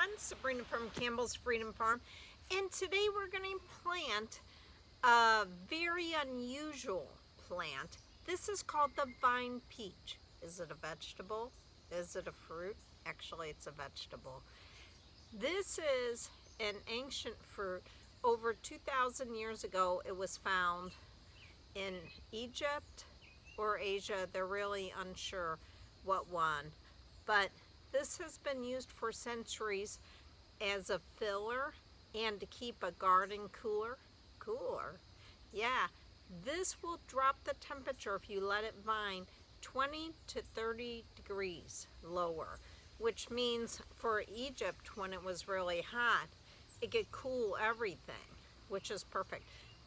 everyone, Sabrina from Campbell's Freedom Farm, and today we're going to plant a very unusual plant. This is called the vine peach. Is it a vegetable? Is it a fruit? Actually, it's a vegetable. This is an ancient fruit. Over 2,000 years ago, it was found in Egypt or Asia. They're really unsure what one, but this has been used for centuries as a filler and to keep a garden cooler. Yeah, this will drop the temperature if you let it vine 20 to 30 degrees lower, which means for Egypt, when it was really hot, it could cool everything, which is perfect.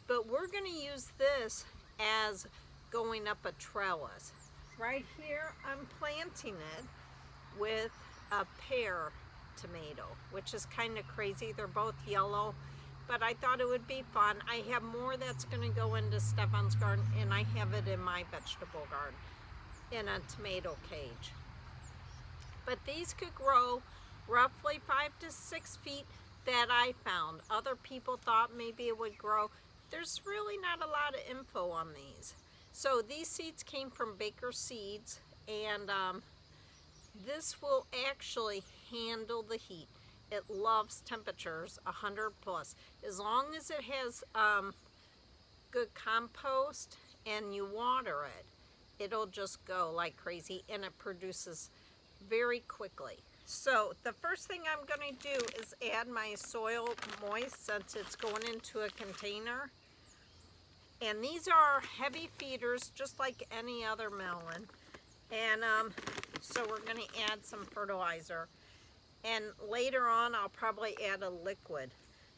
But we're going to use this as going up a trellis. Right here, I'm planting it with a pear tomato, which is kind of crazy. They're both yellow, but I thought it would be fun. I have more that's going to go into Stefan's garden, and I have it in my vegetable garden in a tomato cage. But these could grow roughly 5 to 6 feet that I found. Other people thought maybe it would grow. There's really not a lot of info on these. So these seeds came from Baker Seeds, and this will actually handle the heat. It loves temperatures 100 plus. As long as it has good compost and you water it, it'll just go like crazy, and it produces very quickly. So the first thing I'm going to do is add my soil moist, since it's going into a container. And these are heavy feeders, just like any other melon. And so we're going to add some fertilizer. And later on, I'll probably add a liquid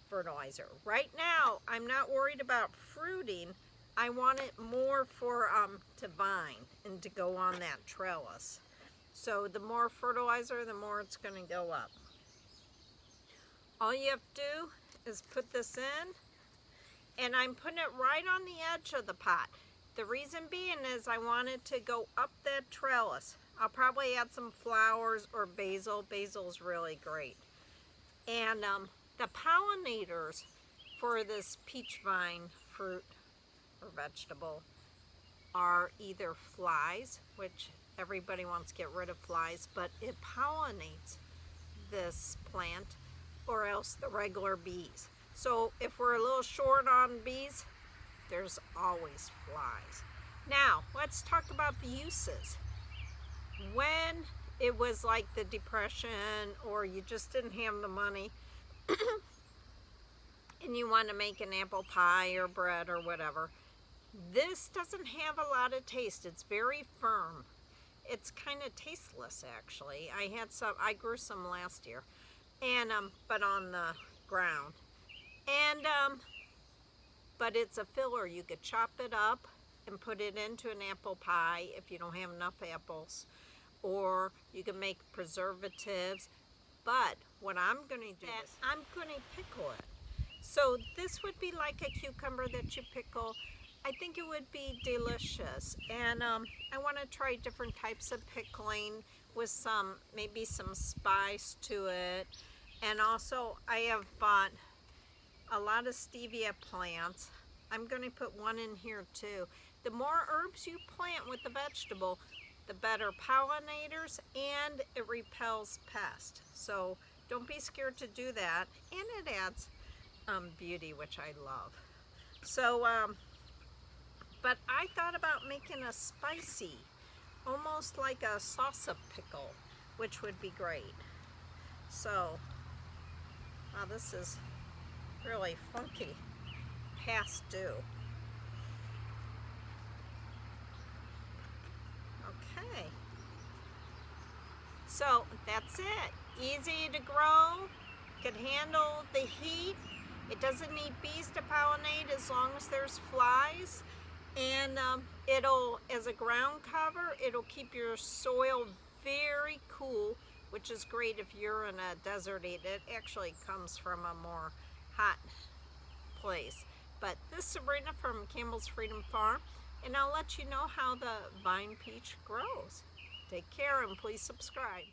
fertilizer. Right now, I'm not worried about fruiting. I want it more for to vine and to go on that trellis. So the more fertilizer, the more it's going to go up. All you have to do is put this in. And I'm putting it right on the edge of the pot. The reason being is I want it to go up that trellis. I'll probably add some flowers or basil. Basil is really great. And the pollinators for this peach vine fruit or vegetable are either flies, which everybody wants to get rid of flies, but it pollinates this plant, or else the regular bees. So if we're a little short on bees, there's always flies. Now, let's talk about the uses. When it was like the Depression, or you just didn't have the money, and you want to make an apple pie or bread or whatever, this doesn't have a lot of taste. It's very firm. It's kind of tasteless, actually. I grew some last year, and but on the ground. And but it's a filler. You could chop it up and put it into an apple pie if you don't have enough apples, or you can make preservatives. But what I'm going to do is I'm going to pickle it. So this would be like a cucumber that you pickle. I think it would be delicious, and I want to try different types of pickling with maybe some spice to it. And also I have bought a lot of stevia plants. I'm going to put one in here too. The more herbs you plant with the vegetable, the better pollinators, and it repels pests. So don't be scared to do that, and it adds beauty, which I love. So but I thought about making a spicy, almost like a salsa pickle, which would be great. So wow, this is really funky, past due. Okay, so that's it. Easy to grow, can handle the heat. It doesn't need bees to pollinate as long as there's flies. And it'll, as a ground cover, it'll keep your soil very cool, which is great if you're in a desert. It actually comes from a more hot place. But this is Sabrina from Campbell's Freedom Farm, and I'll let you know how the vine peach grows. Take care, and please subscribe.